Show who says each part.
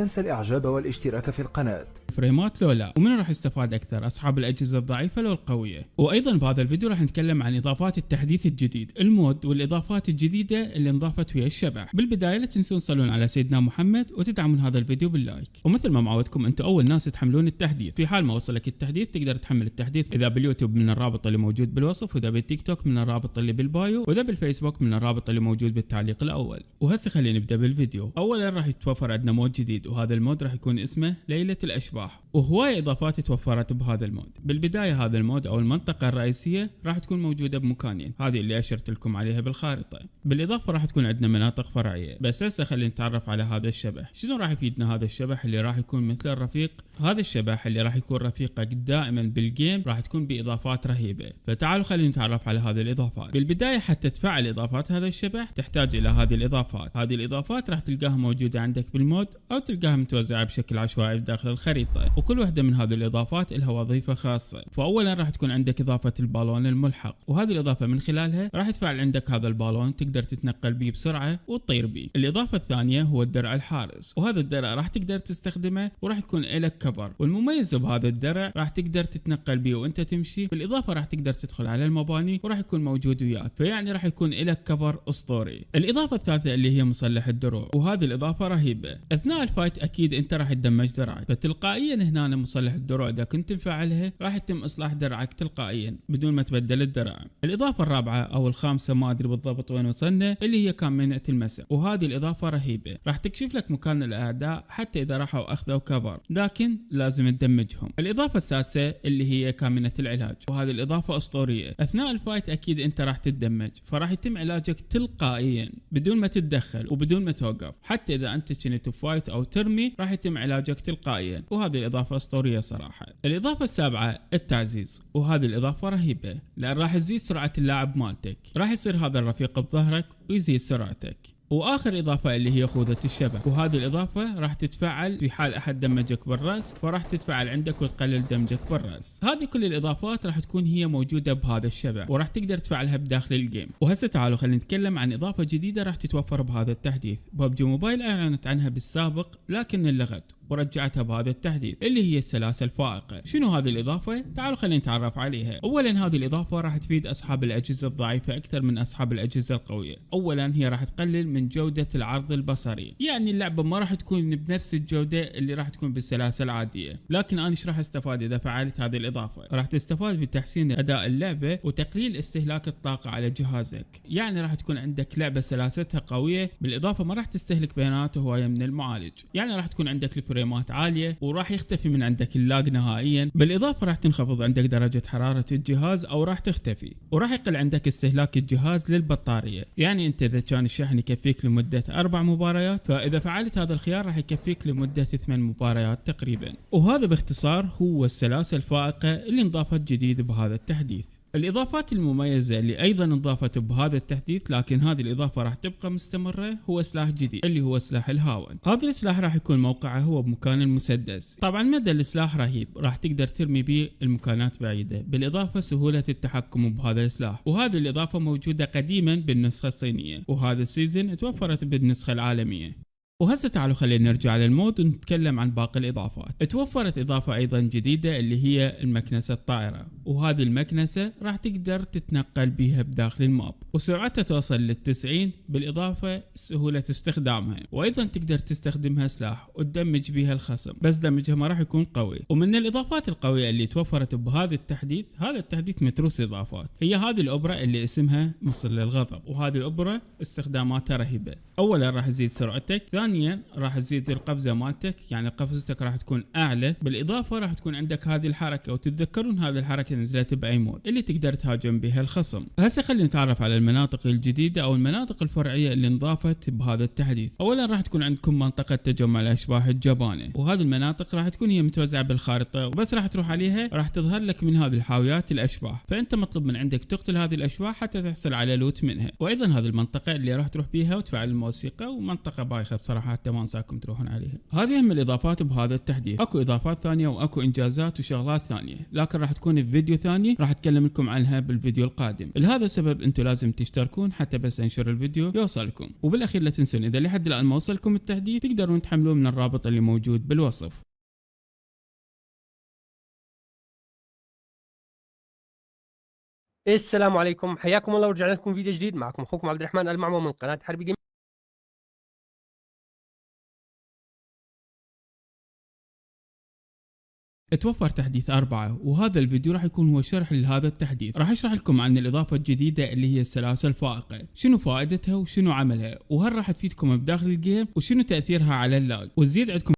Speaker 1: تنسى الاعجاب والاشتراك في القناة.
Speaker 2: فريمات لو لا، ومن راح يستفاد اكثر، اصحاب الاجهزه الضعيفه لو القويه؟ وايضا بهذا الفيديو راح نتكلم عن اضافات التحديث الجديد، المود والاضافات الجديده اللي انضافت ويا الشبح. بالبدايه لا تنسون تصلون على سيدنا محمد وتدعمون هذا الفيديو باللايك. ومثل ما معودكم انتم اول ناس تحملون التحديث، في حال ما وصلك التحديث تقدر تحمل التحديث اذا باليوتيوب من الرابط اللي موجود بالوصف، واذا بالتيك توك من الرابط اللي بالبايو، واذا بالفيسبوك من الرابط اللي موجود بالتعليق الاول. وهسه خلينا نبدا بالفيديو. اولا راح يتوفر عندنا مود جديد، وهذا المود راح يكون اسمه ليله الاشباح، وهوايه اضافات توفرت بهذا المود. بالبدايه هذا المود او المنطقه الرئيسيه راح تكون موجوده بمكانين، هذه اللي اشرت لكم عليها بالخارطه. بالاضافه راح تكون عندنا مناطق فرعيه. بس هسه خلينا نتعرف على هذا الشبح. شنو راح يفيدنا هذا الشبح اللي راح يكون مثل الرفيق؟ هذا الشبح اللي راح يكون رفيقك دائما بالجيم راح تكون باضافات رهيبه. فتعالوا خلينا نتعرف على هذه الاضافات. بالبدايه حتى تفعل اضافات هذا الشبح تحتاج الى هذه الاضافات. هذه الاضافات راح تلقاها موجوده عندك بالمود او تلقاها متوزعه بشكل عشوائي داخل الخريطه، وكل وحده من هذه الاضافات لها وظيفه خاصه. فاولا راح تكون عندك اضافه البالون الملحق، وهذه الاضافه من خلالها راح تفعل عندك هذا البالون تقدر تتنقل به بسرعه وتطير به. الاضافه الثانيه هو الدرع الحارس، وهذا الدرع راح تقدر تستخدمه وراح يكون لك كفر، والمميز بهذا الدرع راح تقدر تتنقل به وانت تمشي. بالاضافه راح تقدر تدخل على المباني وراح يكون موجود وياك، فيعني راح يكون لك كفر اسطوري. الاضافه الثالثه اللي هي مصلح الدروع، وهذه الاضافه رهيبه. اثناء الفايت اكيد انت راح تدمج درعك، فتلقائيا هنا مصلح الدروع اذا كنت مفعلها راح يتم اصلاح درعك تلقائيا بدون ما تبدل الدرع. الاضافه الرابعه او الخامسه ما ادري بالضبط وين وصلنا، اللي هي كامينة المساء، وهذه الاضافه رهيبه. راح تكشف لك مكان الاعداء حتى اذا راحوا اخذوا كفر، لكن لازم تدمجهم. الاضافه السادسه اللي هي كامينة العلاج، وهذه الاضافه اسطوريه. اثناء الفايت اكيد انت راح تدمج، فراح يتم علاجك تلقائيا بدون ما تتدخل وبدون ما توقف. حتى اذا انت كنت فايت او ترمي راح يتم علاجك تلقائيا، وهذه الاضافه اسطوريه صراحه. الاضافه السابعه التعزيز، وهذه الاضافه رهيبه لان راح تزيد سرعه اللاعب مالتك، راح يصير هذا الرفيق بظهرك ويزيد سرعتك. واخر اضافه اللي هي خوذه الشبح، وهذه الاضافه راح تتفعل في حال احد دمجك بالراس، فراح تتفعل عندك وتقلل دمجك بالراس. هذه كل الاضافات راح تكون هي موجوده بهذا الشبح، وراح تقدر تفعلها بداخل الجيم. وهسه تعالوا خلينا نتكلم عن اضافه جديده راح تتوفر بهذا التحديث. ببجي موبايل اعلنت عنها بالسابق لكن لغت ورجعتها بهذا التحديث، اللي هي السلاسل الفائقه. شنو هذه الاضافه؟ تعالوا خلينا نتعرف عليها. اولا هذه الاضافه راح تفيد اصحاب الاجهزه الضعيفه اكثر من اصحاب الاجهزه القويه. اولا هي راح تقلل من جوده العرض البصري، يعني اللعبه ما راح تكون بنفس الجوده اللي راح تكون بالسلاسل العاديه. لكن انا ايش راح استفاد اذا فعلت هذه الاضافه؟ راح تستفاد بتحسين اداء اللعبه وتقليل استهلاك الطاقه على جهازك، يعني راح تكون عندك لعبه سلاستها قويه. بالاضافه ما راح تستهلك بيانات هوايه من المعالج، يعني راح تكون عندك فريمات عاليه وراح يختفي من عندك اللاج نهائيا. بالاضافه راح تنخفض عندك درجه حراره الجهاز او راح تختفي، وراح يقل عندك استهلاك الجهاز للبطاريه. يعني انت اذا كان الشحن يكفيك لمده 4 مباريات، فاذا فعلت هذا الخيار راح يكفيك لمده 8 مباريات تقريبا. وهذا باختصار هو السلاسل الفائقه اللي انضافت جديد بهذا التحديث. الإضافات المميزة اللي أيضا انضافت بهذا التحديث لكن هذه الإضافة راح تبقى مستمرة هو سلاح جديد اللي هو سلاح الهاون. هذا السلاح راح يكون موقعه هو بمكان المسدس. طبعا مدى السلاح رهيب، راح تقدر ترمي به المكانات بعيدة. بالإضافة سهولة التحكم بهذا السلاح، وهذه الإضافة موجودة قديما بالنسخة الصينية، وهذا السيزن توفرت بالنسخة العالمية. وهسه تعالوا خلينا نرجع للمود ونتكلم عن باقي الاضافات. توفرت اضافه ايضا جديده اللي هي المكنسه الطائره، وهذه المكنسه راح تقدر تتنقل بها بداخل الماب وسرعتها توصل لل90، بالاضافه سهوله استخدامها، وايضا تقدر تستخدمها سلاح وتدمج بها الخصم، بس دمجها ما راح يكون قوي. ومن الاضافات القويه اللي توفرت بهذا التحديث، هذا التحديث متروس اضافات، هي هذه الابره اللي اسمها مصل للغضب، وهذه الابره استخداماتها رهيبه. اولا راح تزيد سرعتك، ثانيا راح تزيد القفزه مالتك، يعني قفزتك راح تكون اعلى. بالاضافه راح تكون عندك هذه الحركه، وتتذكرون هذه الحركه نزلت باي مود اللي تقدر تهاجم بها الخصم. هسه خلينا نتعرف على المناطق الجديده او المناطق الفرعيه اللي انضافت بهذا التحديث. اولا راح تكون عندكم منطقه تجمع الاشباح الجبانه، وهذه المناطق راح تكون هي متوزعه بالخارطه، وبس راح تروح عليها راح تظهر لك من هذه الحاويات الاشباح، فانت مطلوب من عندك تقتل هذه الاشباح حتى تحصل على لوت منها. وايضا هذه المنطقه اللي راح تروح بيها وتفعل الموسيقى، ومنطقه بايخه بصراحه صراحه حتى ما انصحكم تروحون عليها. هذه اهم الاضافات بهذا التحديث. اكو اضافات ثانيه واكو انجازات وشغلات ثانيه، لكن راح تكون في فيديو ثاني راح اتكلم لكم عنها بالفيديو القادم. لهذا السبب انتم لازم تشتركون حتى بس انشر الفيديو يوصلكم. وبالاخير لا تنسون اذا لحد الان ما وصلكم التحديث تقدرون تحملوه من الرابط اللي موجود بالوصف.
Speaker 3: السلام عليكم، حياكم الله ورجعنا لكم فيديو جديد. معكم اخوكم عبد الرحمن المعمر من قناه حربي جيمنج.
Speaker 2: اتوفر تحديث 4، وهذا الفيديو راح يكون هو شرح لهذا التحديث. راح اشرح لكم عن الاضافه الجديده اللي هي السلاسل الفائقه، شنو فائدتها وشنو عملها، وهل راح تفيدكم بداخل الجيم وشنو تاثيرها على اللاج، وتزيد عندكم